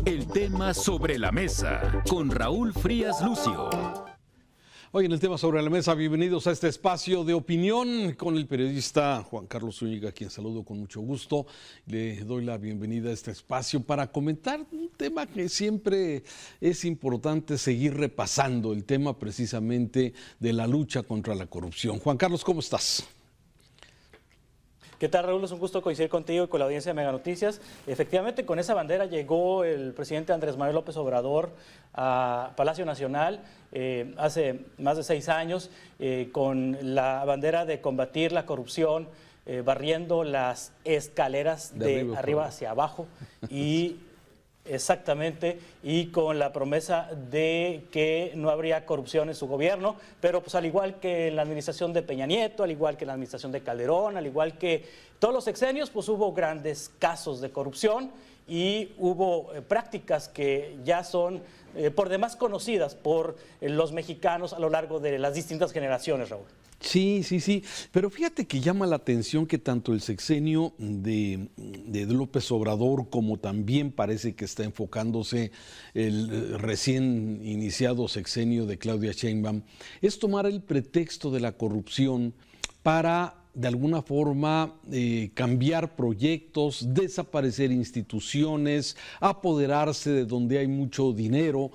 El tema sobre la mesa con Raúl Frías Lucio. Hoy en el tema sobre la mesa, bienvenidos a este espacio de opinión con el periodista Juan Carlos Zúñiga, a quien saludo con mucho gusto. Le doy la bienvenida a este espacio para comentar un tema que siempre es importante seguir repasando, el tema precisamente de la lucha contra la corrupción. Juan Carlos, ¿cómo estás? ¿Qué tal, Raúl? Es un gusto coincidir contigo y con la audiencia de Mega Noticias. Efectivamente, con esa bandera llegó el presidente Andrés Manuel López Obrador a Palacio Nacional hace más de 6 años con la bandera de combatir la corrupción, barriendo las escaleras de arriba hacia abajo y exactamente, y con la promesa de que no habría corrupción en su gobierno, pero pues al igual que en la administración de Peña Nieto, al igual que en la administración de Calderón, al igual que todos los sexenios, pues hubo grandes casos de corrupción y hubo prácticas que ya son por demás conocidas por los mexicanos a lo largo de las distintas generaciones, Raúl. Sí, pero fíjate que llama la atención que tanto el sexenio de López Obrador como también parece que está enfocándose el recién iniciado sexenio de Claudia Sheinbaum, es tomar el pretexto de la corrupción para de alguna forma cambiar proyectos, desaparecer instituciones, apoderarse de donde hay mucho dinero.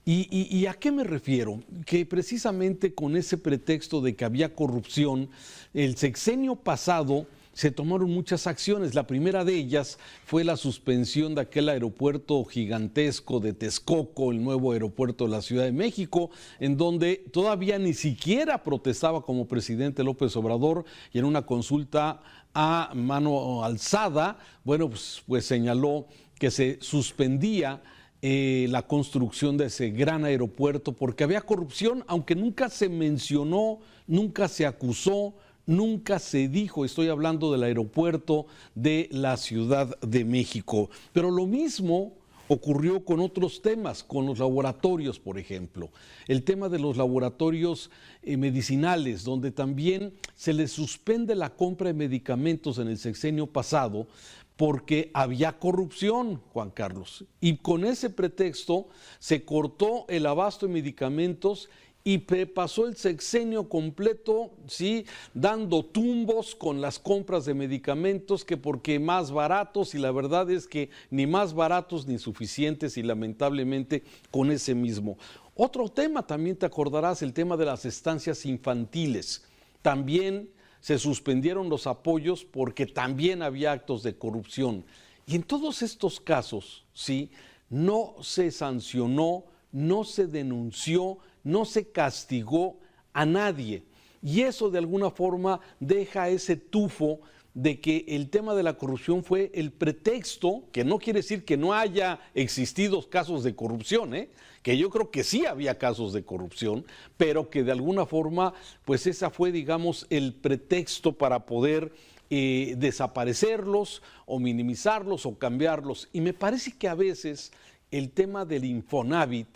¿Y a qué me refiero? Que precisamente con ese pretexto de que había corrupción, el sexenio pasado se tomaron muchas acciones. La primera de ellas fue la suspensión de aquel aeropuerto gigantesco de Texcoco, el nuevo aeropuerto de la Ciudad de México, en donde todavía ni siquiera protestaba como presidente López Obrador, y en una consulta a mano alzada, bueno, pues señaló que se suspendía la construcción de ese gran aeropuerto porque había corrupción, aunque nunca se mencionó, nunca se acusó, nunca se dijo. Estoy hablando del aeropuerto de la Ciudad de México. Pero lo mismo ocurrió con otros temas, con los laboratorios, por ejemplo. El tema de los laboratorios medicinales, donde también se les suspende la compra de medicamentos en el sexenio pasado, porque había corrupción, Juan Carlos, y con ese pretexto se cortó el abasto de medicamentos y pasó el sexenio completo, ¿sí?, dando tumbos con las compras de medicamentos, que porque más baratos, y la verdad es que ni más baratos ni suficientes, y lamentablemente con ese mismo. Otro tema también te acordarás, el tema de las estancias infantiles. También se suspendieron los apoyos porque también había actos de corrupción. Y en todos estos casos, ¿sí?, no se sancionó, no se denunció, no se castigó a nadie. Y eso de alguna forma deja ese tufo de que el tema de la corrupción fue el pretexto, que no quiere decir que no haya existido casos de corrupción, que yo creo que sí había casos de corrupción, pero que de alguna forma, pues esa fue, digamos, el pretexto para poder desaparecerlos o minimizarlos o cambiarlos. Y me parece que a veces el tema del Infonavit,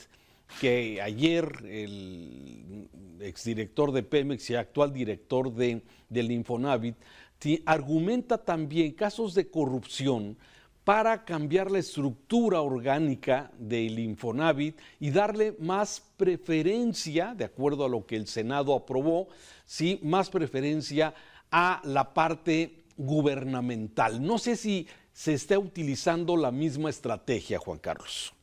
que ayer el exdirector de Pemex y actual director del Infonavit argumenta también casos de corrupción para cambiar la estructura orgánica del Infonavit y darle más preferencia, de acuerdo a lo que el Senado aprobó, ¿sí?, más preferencia a la parte gubernamental. No sé si se está utilizando la misma estrategia, Juan Carlos.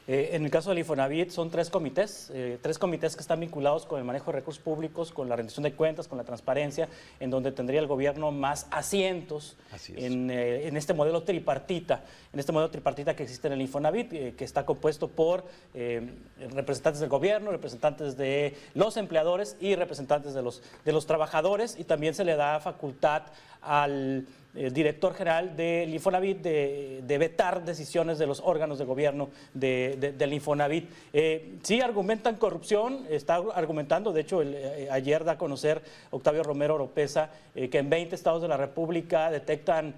En el caso del Infonavit son 3 comités que están vinculados con el manejo de recursos públicos, con la rendición de cuentas, con la transparencia, en donde tendría el gobierno más asientos en este modelo tripartita, que existe en el Infonavit, que está compuesto por representantes del gobierno, representantes de los empleadores y representantes de los trabajadores, y también se le da facultad al director general del Infonavit de vetar decisiones de los órganos de gobierno del Infonavit. Sí argumentan corrupción, está argumentando, de hecho ayer da a conocer Octavio Romero Oropesa que en 20 estados de la República detectan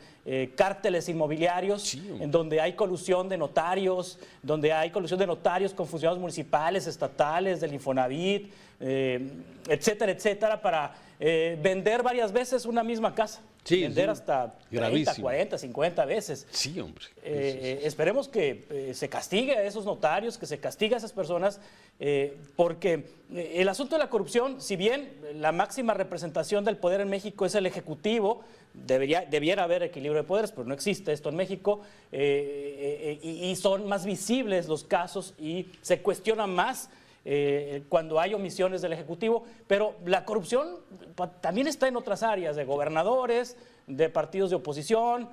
cárteles inmobiliarios, en donde hay colusión de notarios, con funcionarios municipales, estatales, del Infonavit, etcétera, etcétera, para vender varias veces una misma casa. Sí, vender sí, hasta 30, gravísimo. 40, 50 veces. Sí, hombre. Esperemos que se castigue a esos notarios, que se castigue a esas personas, porque el asunto de la corrupción, si bien la máxima representación del poder en México es el Ejecutivo, debiera haber equilibrio de poderes, pero no existe esto en México, y son más visibles los casos y se cuestiona más cuando hay omisiones del Ejecutivo, pero la corrupción también está en otras áreas, de gobernadores, de partidos de oposición,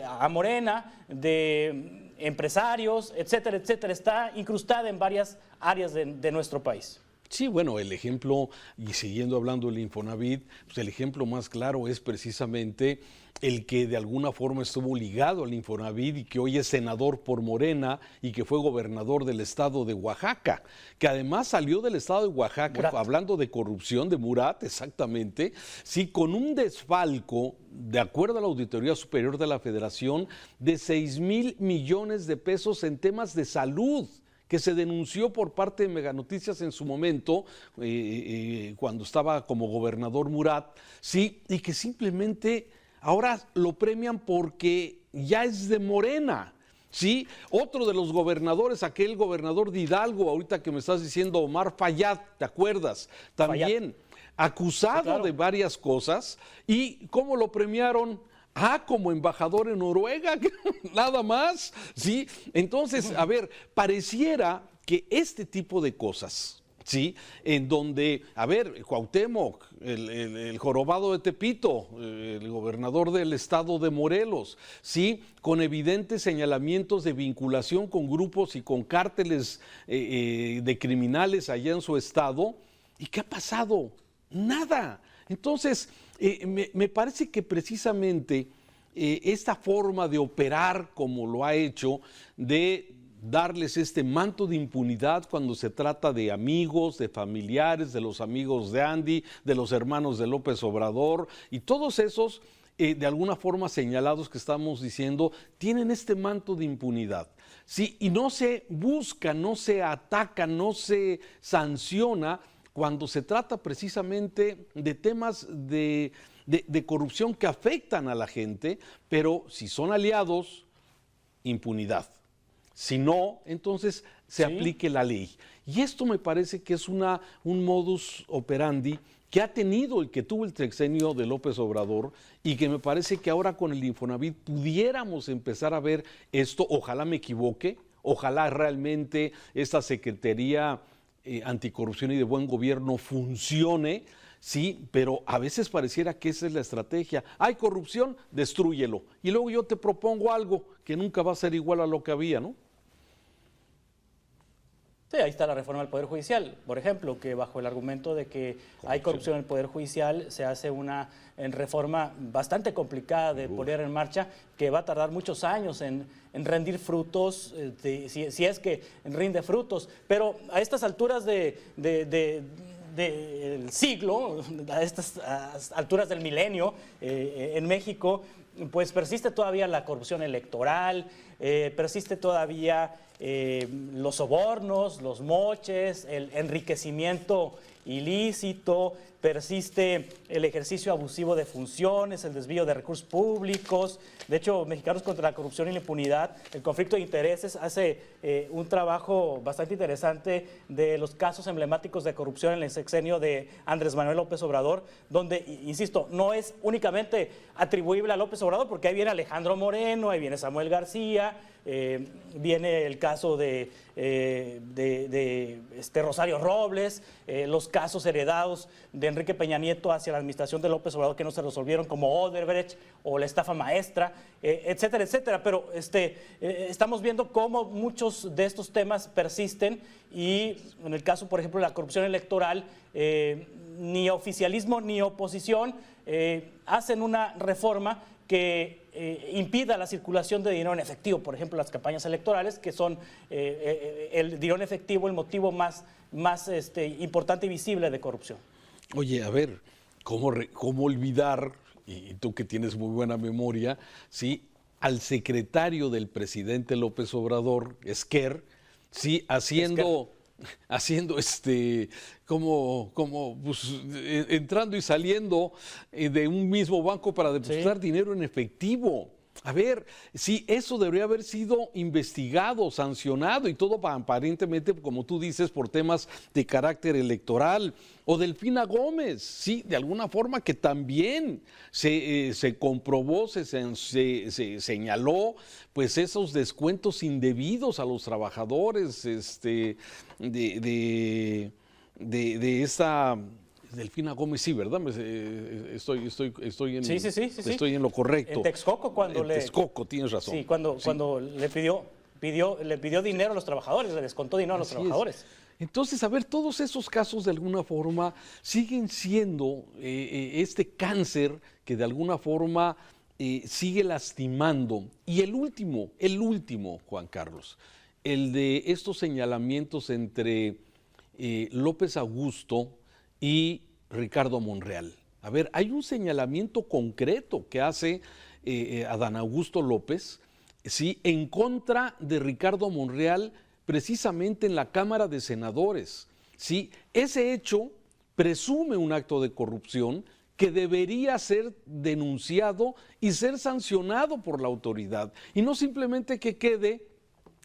a Morena, de empresarios, etcétera, etcétera. Está incrustada en varias áreas de nuestro país. Sí, bueno, el ejemplo, y siguiendo hablando del Infonavit, pues el ejemplo más claro es precisamente el que de alguna forma estuvo ligado al Infonavit y que hoy es senador por Morena y que fue gobernador del estado de Oaxaca, que además salió del estado de Oaxaca, Murat. hablando de corrupción, de Murat, exactamente, sí, con un desfalco, de acuerdo a la Auditoría Superior de la Federación, de 6,000 millones de pesos en temas de salud, que se denunció por parte de Meganoticias en su momento, cuando estaba como gobernador Murat, sí, y que simplemente ahora lo premian porque ya es de Morena. Sí, otro de los gobernadores, aquel gobernador de Hidalgo, ahorita que me estás diciendo, Omar Fayad, ¿te acuerdas? También acusado sí, claro, de varias cosas. ¿Y cómo lo premiaron? Como embajador en Noruega, nada más, ¿sí? Entonces, a ver, pareciera que este tipo de cosas, ¿sí? En donde, a ver, Cuauhtémoc, el jorobado de Tepito, el gobernador del estado de Morelos, ¿sí? Con evidentes señalamientos de vinculación con grupos y con cárteles de criminales allá en su estado. ¿Y qué ha pasado? Nada. Entonces, me parece que precisamente esta forma de operar como lo ha hecho, de darles este manto de impunidad cuando se trata de amigos, de familiares, de los amigos de Andy, de los hermanos de López Obrador, y todos esos, de alguna forma señalados que estamos diciendo, tienen este manto de impunidad. Sí, y no se busca, no se ataca, no se sanciona cuando se trata precisamente de temas de corrupción que afectan a la gente, pero si son aliados, impunidad. Si no, entonces se aplique la ley. Y esto me parece que es un modus operandi que ha tenido el que tuvo el sexenio de López Obrador y que me parece que ahora con el Infonavit pudiéramos empezar a ver esto. Ojalá me equivoque, ojalá realmente esta Secretaría Anticorrupción y de Buen Gobierno funcione, sí, pero a veces pareciera que esa es la estrategia. Hay corrupción, destrúyelo. Y luego yo te propongo algo que nunca va a ser igual a lo que había, ¿no? Sí, ahí está la reforma del Poder Judicial, por ejemplo, que bajo el argumento de que hay corrupción en el Poder Judicial, se hace una reforma bastante complicada de poner en marcha, que va a tardar muchos años en rendir frutos, si es que rinde frutos. Pero a estas alturas del siglo, a estas alturas del milenio, en México, pues persiste todavía la corrupción electoral, persiste todavía los sobornos, los moches, el enriquecimiento ilícito, persiste el ejercicio abusivo de funciones, el desvío de recursos públicos. De hecho, Mexicanos contra la Corrupción y la Impunidad, el conflicto de intereses, hace un trabajo bastante interesante de los casos emblemáticos de corrupción en el sexenio de Andrés Manuel López Obrador, donde, insisto, no es únicamente atribuible a López Obrador, porque ahí viene Alejandro Moreno, ahí viene Samuel García, viene el caso de Rosario Robles, los casos heredados de Enrique Peña Nieto hacia la administración de López Obrador que no se resolvieron, como Odebrecht o la estafa maestra, etcétera, etcétera. Pero estamos viendo cómo muchos de estos temas persisten y en el caso, por ejemplo, de la corrupción electoral, ni oficialismo ni oposición hacen una reforma que impida la circulación de dinero en efectivo, por ejemplo, las campañas electorales, que son el dinero en efectivo el motivo más importante y visible de corrupción. Oye, a ver, ¿cómo olvidar, y tú que tienes muy buena memoria, ¿sí?, al secretario del presidente López Obrador, Esquer, ¿sí?, haciendo haciendo como pues, entrando y saliendo de un mismo banco para depositar dinero en efectivo. A ver, sí, eso debería haber sido investigado, sancionado y todo aparentemente, como tú dices, por temas de carácter electoral. O Delfina Gómez, sí, de alguna forma que también se comprobó, se señaló, pues esos descuentos indebidos a los trabajadores de esta... Delfina Gómez, sí, ¿verdad? Estoy en lo correcto. En Texcoco, cuando Texcoco, tienes razón. Sí, cuando le pidió dinero a los trabajadores, le descontó dinero a los trabajadores. Entonces, a ver, todos esos casos de alguna forma siguen siendo este cáncer que de alguna forma sigue lastimando. Y el último, Juan Carlos, el de estos señalamientos entre López Augusto y Ricardo Monreal. A ver, hay un señalamiento concreto que hace Adán Augusto López, ¿sí?, en contra de Ricardo Monreal, precisamente en la Cámara de Senadores. ¿Sí? Ese hecho presume un acto de corrupción que debería ser denunciado y ser sancionado por la autoridad. Y no simplemente que quede,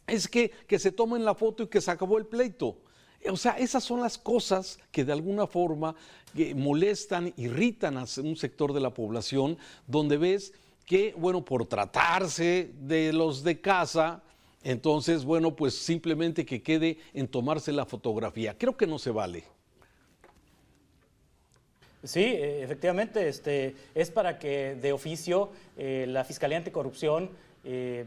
es que se tomen la foto y que se acabó el pleito. O sea, esas son las cosas que de alguna forma molestan, irritan a un sector de la población, donde ves que, bueno, por tratarse de los de casa, entonces, bueno, pues simplemente que quede en tomarse la fotografía. Creo que no se vale. Sí, efectivamente, es para que de oficio la Fiscalía Anticorrupción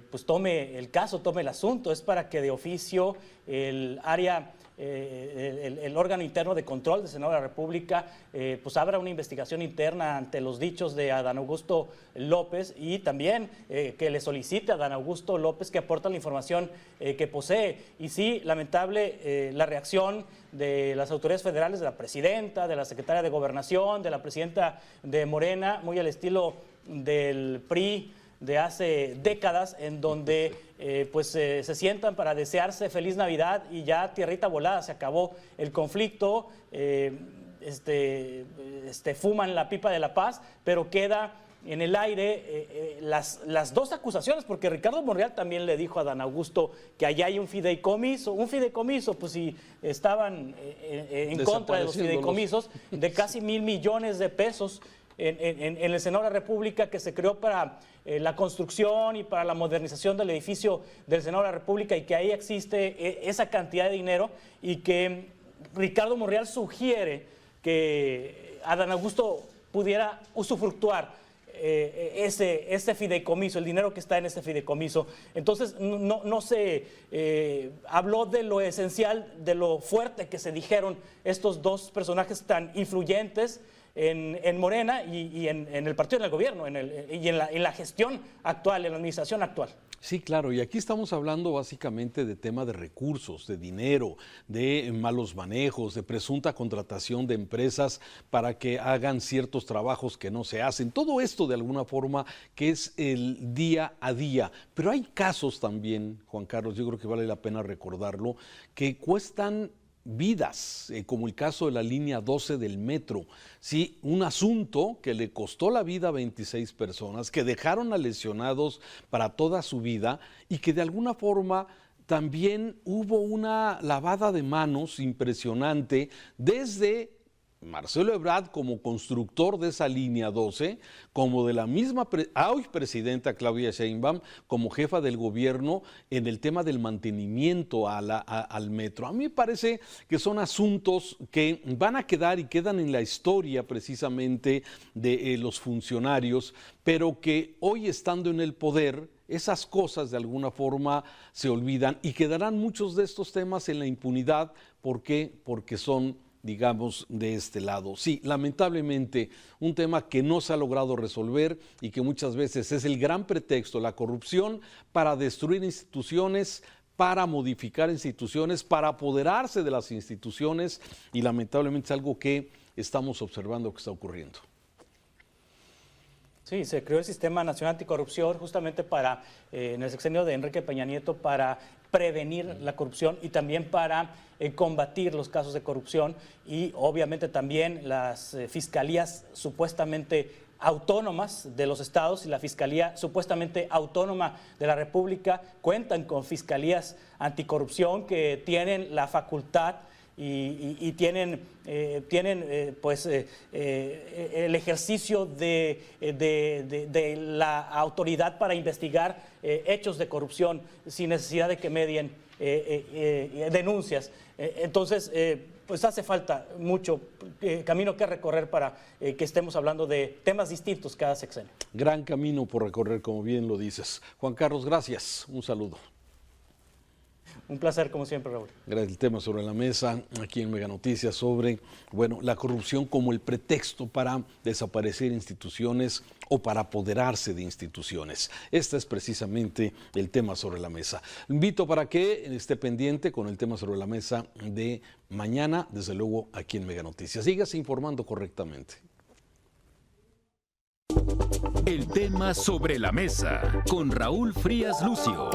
pues tome el caso, tome el asunto, es para que de oficio el área, el órgano interno de control del Senado de la República pues abra una investigación interna ante los dichos de Adán Augusto López y también que le solicite a Adán Augusto López que aporte la información que posee. Y sí, lamentable la reacción de las autoridades federales, de la presidenta, de la secretaria de Gobernación, de la presidenta de Morena, muy al estilo del PRI de hace décadas, en donde se sientan para desearse feliz Navidad y ya tierrita volada, se acabó el conflicto, fuman la pipa de la paz, pero queda en el aire las dos acusaciones, porque Ricardo Monreal también le dijo a Adán Augusto que allá hay un fideicomiso, pues si estaban en contra de los fideicomisos de casi 1,000 millones de pesos en el Senado de la República, que se creó para la construcción y para la modernización del edificio del Senado de la República, y que ahí existe esa cantidad de dinero, y que Ricardo Monreal sugiere que Adán Augusto pudiera usufructuar ese fideicomiso, el dinero que está en ese fideicomiso. Entonces no se habló de lo esencial, de lo fuerte que se dijeron estos dos personajes tan influyentes en Morena y en el partido, en el gobierno, y en la gestión actual, en la administración actual. Sí, claro, y aquí estamos hablando básicamente de tema de recursos, de dinero, de malos manejos, de presunta contratación de empresas para que hagan ciertos trabajos que no se hacen. Todo esto de alguna forma que es el día a día. Pero hay casos también, Juan Carlos, yo creo que vale la pena recordarlo, que cuestan vidas, como el caso de la línea 12 del metro, ¿sí? Un asunto que le costó la vida a 26 personas, que dejaron a lesionados para toda su vida y que de alguna forma también hubo una lavada de manos impresionante desde Marcelo Ebrard como constructor de esa línea 12, como de la misma hoy presidenta Claudia Sheinbaum como jefa del gobierno en el tema del mantenimiento al metro. A mí me parece que son asuntos que van a quedar y quedan en la historia precisamente de los funcionarios, pero que hoy estando en el poder, esas cosas de alguna forma se olvidan y quedarán muchos de estos temas en la impunidad. ¿Por qué? Porque son, digamos, de este lado. Sí, lamentablemente, un tema que no se ha logrado resolver y que muchas veces es el gran pretexto, la corrupción, para destruir instituciones, para modificar instituciones, para apoderarse de las instituciones, y lamentablemente es algo que estamos observando que está ocurriendo. Sí, se creó el Sistema Nacional Anticorrupción justamente para, en el sexenio de Enrique Peña Nieto, para prevenir la corrupción y también para combatir los casos de corrupción, y obviamente también las fiscalías supuestamente autónomas de los estados y la Fiscalía supuestamente autónoma de la República cuentan con fiscalías anticorrupción que tienen la facultad y tienen el ejercicio de la autoridad para investigar hechos de corrupción sin necesidad de que medien denuncias. Entonces, pues hace falta mucho camino que recorrer para que estemos hablando de temas distintos cada sexenio. Gran camino por recorrer, como bien lo dices. Juan Carlos, gracias. Un saludo. Un placer, como siempre, Raúl. Gracias. El tema sobre la mesa aquí en Mega Noticias sobre, bueno, la corrupción como el pretexto para desaparecer instituciones o para apoderarse de instituciones. Este es precisamente el tema sobre la mesa. Invito para que esté pendiente con el tema sobre la mesa de mañana, desde luego aquí en Mega Noticias. Sígase informando correctamente. El tema sobre la mesa con Raúl Frías Lucio.